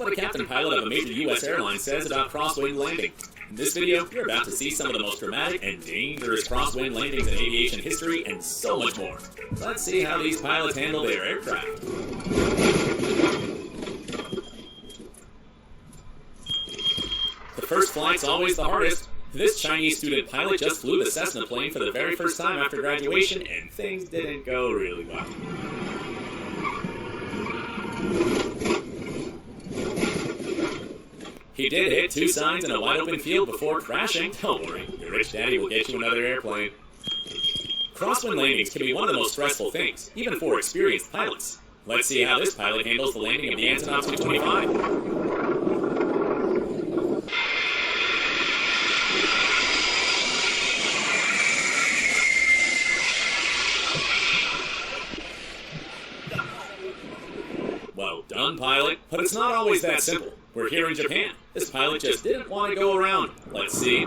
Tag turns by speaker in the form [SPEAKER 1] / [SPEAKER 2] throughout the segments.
[SPEAKER 1] what a captain pilot of a major U.S. airline says about crosswind landing. In this video, you're about to see some of the most dramatic and dangerous crosswind landings in aviation history and so much more. Let's see how these pilots handle their aircraft. The first flight's always the hardest. This Chinese student pilot just flew the Cessna plane for the very first time after graduation, and things didn't go really well. He did hit two signs in a wide-open field before crashing. Don't worry, your rich daddy will get you another airplane. Crosswind landings can be one of the most stressful things, even for experienced pilots. Let's see how this pilot handles the landing of the Antonov 225. Well done, pilot, but it's not always that simple. We're here in Japan. This pilot just didn't want to go around. Let's see.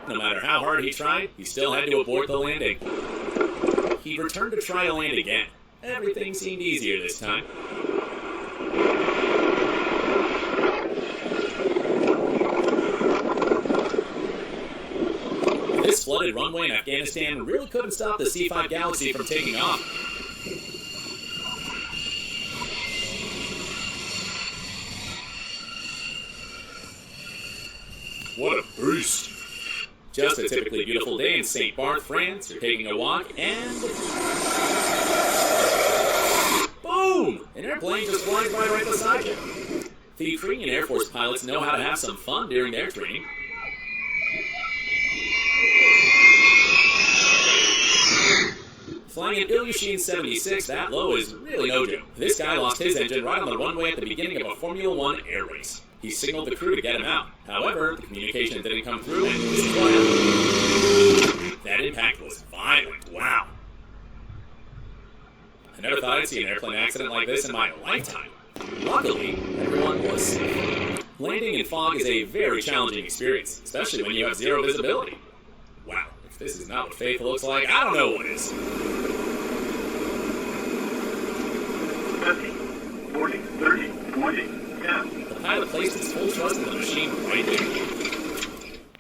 [SPEAKER 1] No matter how hard he tried, he still had to abort the landing. He returned to try to land again. Everything seemed easier this time. This flooded runway in Afghanistan really couldn't stop the C-5 Galaxy from taking off. What a boost! Just a typically beautiful day in St. Barth, France. You're taking a walk and... boom! An airplane just flies by right beside you. The Ukrainian Air Force pilots know how to have some fun during their training. Flying an Ilyushin 76 that low is really no joke. This guy lost his engine right on the runway at the beginning of a Formula 1 air race. He signaled the crew to get him out. However, the communication didn't come through and he was flying. That impact was violent. Wow. I never thought I'd see an airplane accident like this in my lifetime. Luckily, everyone was safe. Landing in fog is a very challenging experience, especially when you have zero visibility. Wow. If this is not what faith looks like, I don't know what is.
[SPEAKER 2] 50, 40, 30, 40, 10.
[SPEAKER 1] The pilot placed his full trust in the machine right there.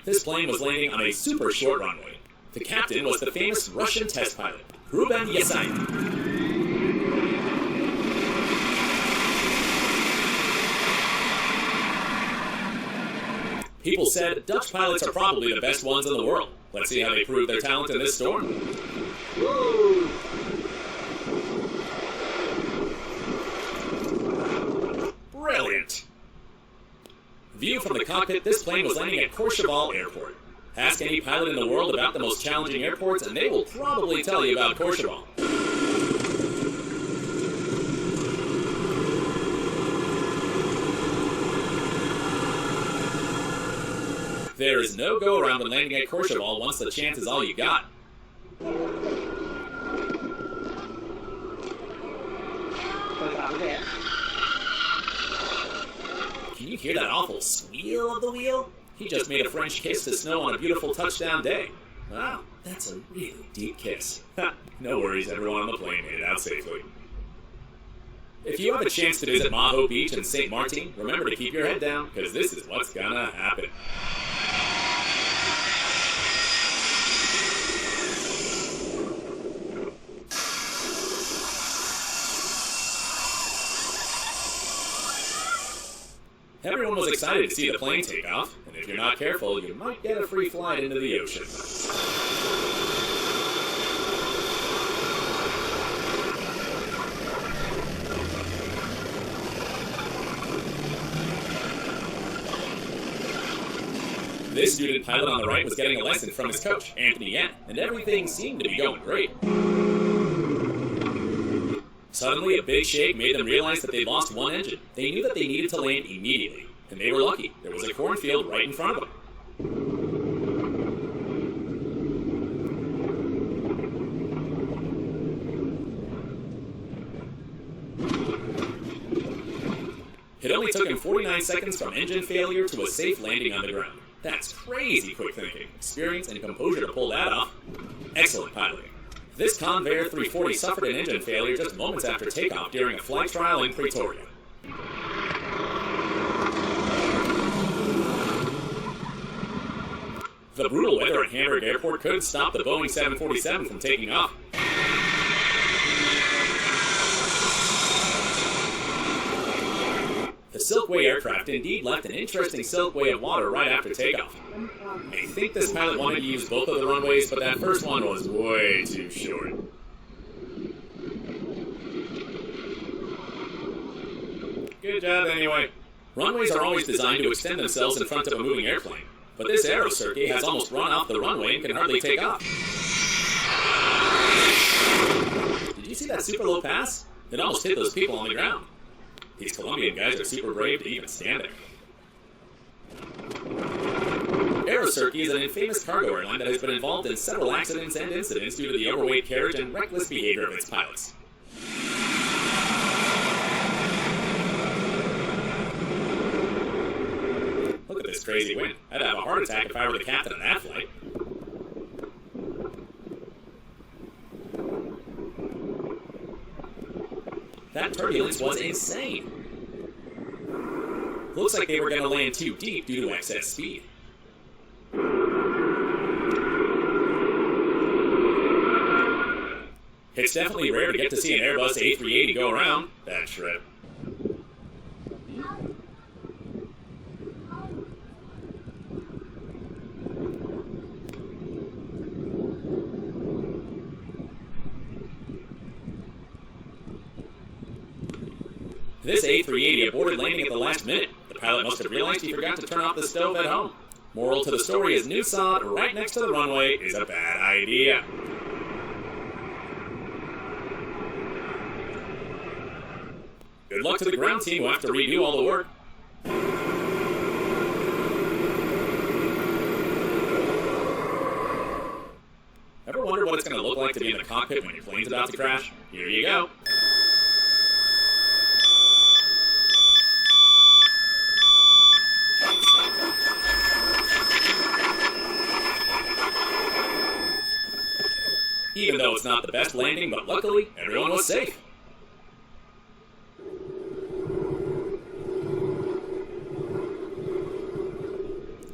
[SPEAKER 1] This plane was landing on a super short runway. The captain was the famous Russian test pilot, Ruben Yasin. People said Dutch pilots are probably the best ones in the world. Let's see how they prove their talent in this storm. Woo! Brilliant! View from the cockpit, this plane was landing at Courchevel Airport. Ask any pilot in the world about the most challenging airports and they will probably tell you about Courchevel. There is no go-around when landing at Courchevel once the chance is all you got. Can you hear that awful squeal of the wheel? He just made a French kiss to snow on a beautiful touchdown day. Wow, that's a really deep kiss. No worries, everyone on the plane made it out safely. If you have a chance to visit Maho Beach and St. Martin, remember to keep your head down, because this is what's gonna happen. Everyone was excited to see the plane take off, and if you're not careful, you might get a free flight into the ocean. This student pilot on the right was getting a lesson from his coach, Anthony Yen, and everything seemed to be going great. Suddenly, a big shake made them realize that they'd lost one engine. They knew that they needed to land immediately, and they were lucky. There was a cornfield right in front of them. It only took him 49 49 seconds from engine failure to a safe landing on the ground. That's crazy quick thinking, experience, and composure to pull that off. Excellent piloting. This Convair 340 suffered an engine failure just moments after takeoff during a flight trial in Pretoria. The brutal weather at Hamburg Airport could stop the Boeing 747 from taking off. The Silkway aircraft indeed left an interesting silkway of water right after takeoff. I think this pilot wanted to use both of the runways, but that first one was way too short. Good job anyway. Runways are always designed to extend themselves in front of a moving airplane, but this aerocircuit has almost run off the runway and can hardly take off. Did you see that super low pass? It almost hit those people on the ground. These Colombian guys are super brave to even stand there. Aerocircuit is an infamous cargo airline that has been involved in several accidents and incidents due to the overweight carriage and reckless behavior of its pilots. Look at this crazy wind. I'd have a heart attack if I were the captain of that flight. That turbulence was insane. Looks like they were going to land too deep due to excess speed. It's definitely rare to get to see an Airbus A380 go around that trip. This A380 aborted landing at the last minute. The pilot must have realized he forgot to turn off the stove at home. Moral to the story is new sod right next to the runway is a bad idea. Good luck to the ground team who have to redo all the work. Ever wonder what it's going to look like to be in the cockpit when your plane's about to crash? Here you go. Even though it's not the best landing, but luckily, everyone was safe.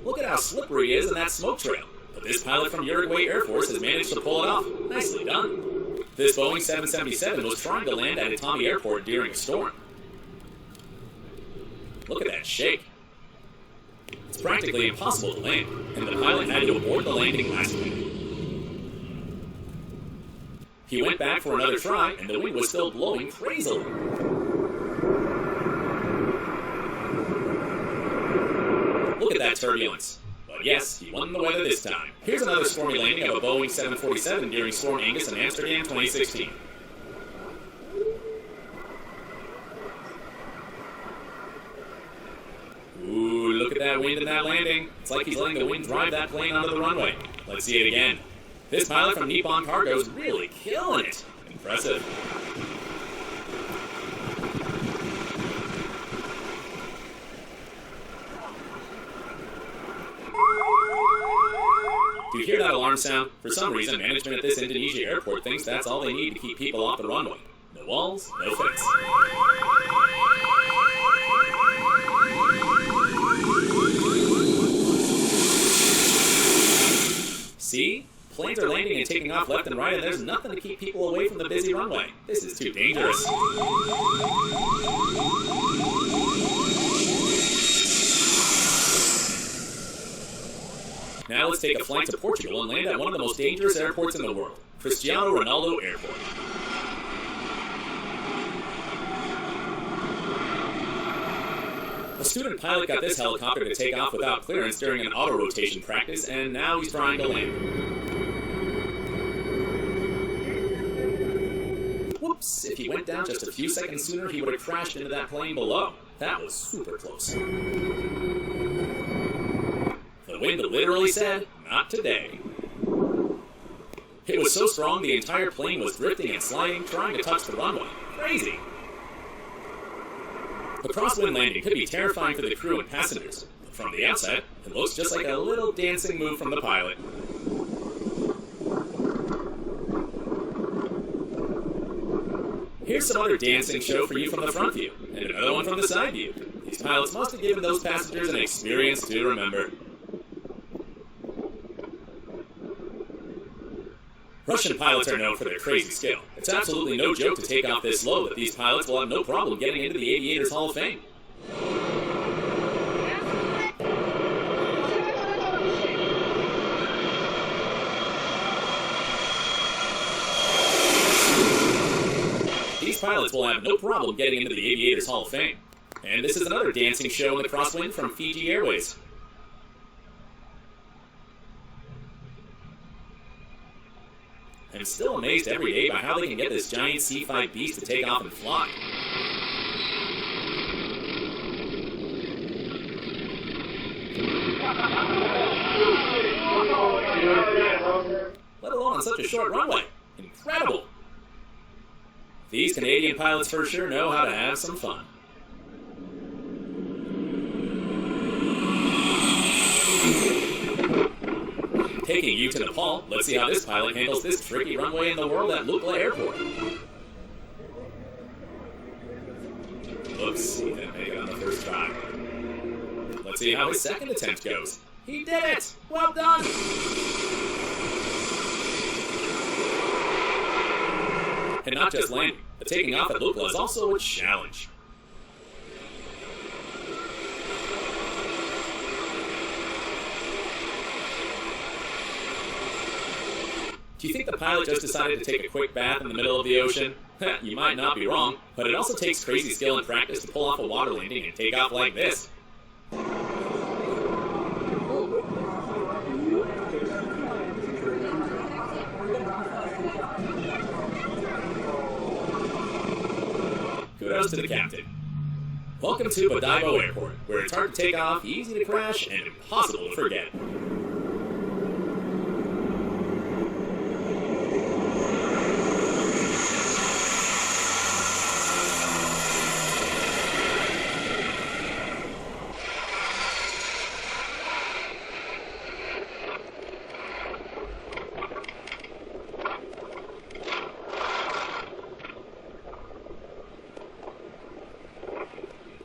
[SPEAKER 1] Look at how slippery it is in that smoke trail. But this pilot from Uruguay Air Force has managed to pull it off. Nicely done. This Boeing 777 was trying to land at Itami Airport during a storm. Look at that shake. It's practically impossible to land, and the pilot had to abort the landing last minute. He went back for another try, and the wind was still blowing crazily. Look at that turbulence. But yes, he won the weather this time. Here's another stormy landing of a Boeing 747 during Storm Angus in Amsterdam 2016. Ooh, look at that wind in that landing. It's like he's letting the wind drive that plane onto the runway. Let's see it again. This pilot from Nippon Cargo is really killing it. Impressive. Do you hear that alarm sound? For some reason, management at this Indonesia airport thinks that's all they need to keep people off the runway. No walls, no fence. See? Planes are landing and taking off left and right, and there's nothing to keep people away from the busy runway. This is too dangerous. Now let's take a flight to Portugal and land at one of the most dangerous airports in the world, Cristiano Ronaldo Airport. A student pilot got this helicopter to take off without clearance during an auto-rotation practice, and now he's trying to land. Whoops! If he went down just a few seconds sooner, he would have crashed into that plane below. That was super close. The wind literally said, "Not today." It was so strong the entire plane was drifting and sliding, trying to touch the runway. Crazy! A crosswind landing could be terrifying for the crew and passengers, but from the outside, it looks just like a little dancing move from the pilot. Here's some other dancing show for you from the front view, and another one from the side view. These pilots must have given those passengers an experience to remember. Russian pilots are known for their crazy skill. It's absolutely no joke to take off this low, but these pilots will have no problem getting into the Aviators Hall of Fame. These pilots will have no problem getting into the Aviators Hall of Fame. And this is another dancing show in the crosswind from Fiji Airways. I'm still amazed every day by how they can get this giant C-5 beast to take off and fly. Let alone on such a short runway. Incredible! These Canadian pilots for sure know how to have some fun. Taking you to Nepal, let's see how this pilot handles this tricky runway in the world at Lukla Airport. Oops, he didn't make it on the first try. Let's see how his second attempt goes. He did it! Well done! And not just landing, but taking off at Lukla is also a challenge. Do you think the pilot just decided to take a quick bath in the middle of the ocean? You might not be wrong, but it also takes crazy skill and practice to pull off a water landing and take off like this. Kudos to the captain. Welcome to Bodaibo Airport, where it's hard to take off, easy to crash, and impossible to forget.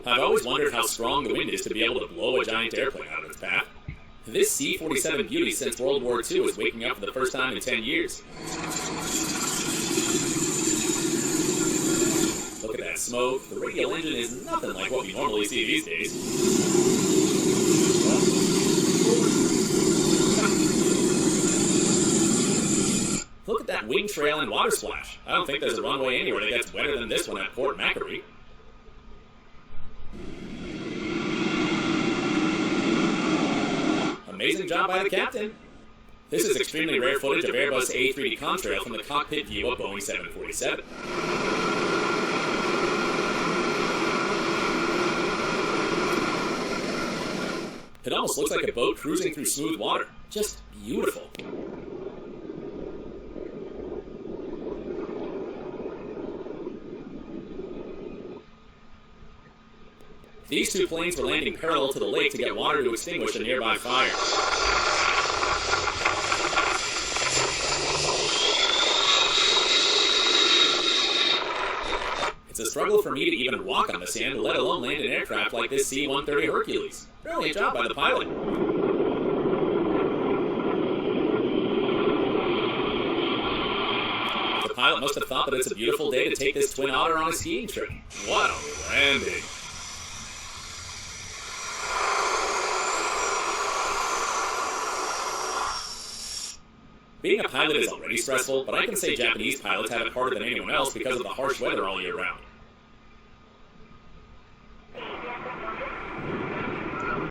[SPEAKER 1] I've always wondered how strong the wind is to be able to blow a giant airplane out of its path. This C-47 beauty since World War II is waking up for the first time in 10 years. Look at that smoke. The radial engine is nothing like what we normally see these days. Look at that wing trail and water splash. I don't think there's a runway anywhere that gets wetter than this one at Port Macquarie. Amazing job by the captain. This is extremely rare footage of Airbus A3D contrail from the cockpit view of Boeing 747. It almost looks like a boat cruising through smooth water. Just beautiful. These two planes were landing parallel to the lake to get water to extinguish a nearby fire. It's a struggle for me to even walk on the sand, let alone land an aircraft like this C-130 Hercules. Brilliant job by the pilot. The pilot must have thought that it's a beautiful day to take this Twin Otter on a skiing trip. What a landing. Being a pilot is already stressful, but I can say Japanese pilots have it harder than anyone else because of the harsh weather all year round.